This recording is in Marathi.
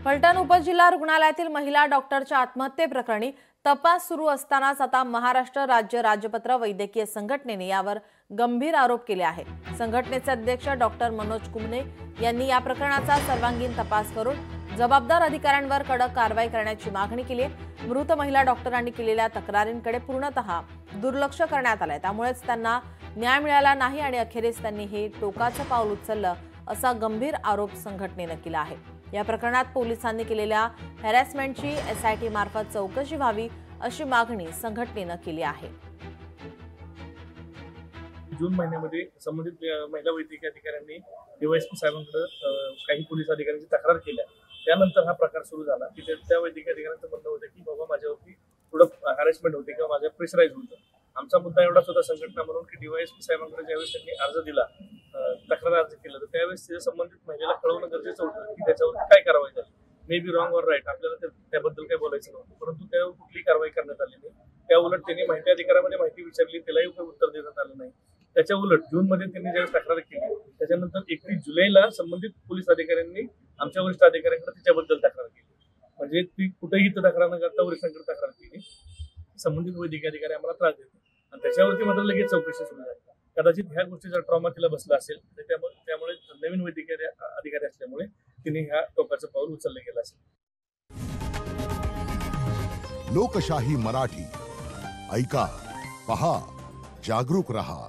फलटण उपजिल्हा रुग्णालयातील महिला डॉक्टरच्या आत्महत्येप्रकरणी तपास सुरू असतानाच आता महाराष्ट्र राज्य राजपत्र वैद्यकीय संघटनेने यावर गंभीर आरोप केले आहे। संघटनेचे अध्यक्ष डॉक्टर मनोज कुमने यांनी या प्रकरणाचा सर्वांगीण तपास करून जबाबदार अधिकाऱ्यांवर कडक कारवाई करण्याची मागणी केली आहे। मृत महिला डॉक्टरांनी केलेल्या तक्रारींकडे पूर्णतः दुर्लक्ष करण्यात आले, त्यामुळेच त्यांना न्याय मिळाला नाही आणि अखेरीस त्यांनी हे टोकाचं पाऊल उचललं असा गंभीर आरोप संघटनेने केला आहे। या प्रकरणात पोलिसांनी केलेल्या हॅरेसमेंटची एसआयटी मार्फत चौकशी व्हावी अशी मागणी संघटनेने केली आहे। जून महिन्यामध्ये संबंधित महिला वैद्यकीय अधिकाऱ्यांनी डीवायएसपी साहेबांकडे काही पोलीस अधिकाऱ्यांची तक्रार केल्या। त्यानंतर हा प्रकार सुरू झाला की त्या वैद्यकीय अधिकाऱ्यांचं म्हणणं होतं की बाबा माझ्यावरती थोडं हॅरेसमेंट होते किंवा माझ्या प्रेशराइज होतं। आमचा मुद्दा एवढाच होता संघटना म्हणून की डीवायएसपी साहेबांकडे ज्यावेळेस त्यांनी अर्ज दिला, तक्रार अर्ज केला, तर त्यावेळेस त्या संबंधित महिलेला कळवणं गरजेचं होतं की त्याच्यावर काय कारवाई झाली। मे बी रॉंग और राईट, आपल्याला त्याबद्दल काही बोलायचं नव्हतं, परंतु त्यावर कुठली कारवाई करण्यात आली नाही। त्या उलट त्यांनी माहिती अधिकाऱ्यामध्ये माहिती विचारली, त्यालाही काही उत्तर देण्यात आलं नाही। त्याच्या उलट जून मध्ये त्यांनी ज्यावेळेस तक्रार केली, त्याच्यानंतर 31 जुलैला संबंधित पोलीस अधिकाऱ्यांनी आमच्या वरिष्ठ अधिकाऱ्यांकडे त्याच्याबद्दल तक्रार केली। म्हणजे ती कुठेही तक्रार न करता वरिष्ठांकडे तक्रार केली, संबंधित वैद्यकीय अधिकारी आम्हाला त्रास देतो आणि त्याच्यावरती मात्र लगेच चौकशी सुरू झाली। कदाचित ह्या गोष्टीचा ट्रॉमा तिला बसला असेल, त्यामुळे नवीन वैद्यकीय अधिकारी असल्यामुळे तिने ह्या टोकाचं पाऊल उचललं गेलं असेल। लोकशाही मराठी ऐका, पहा, जागरूक रहा।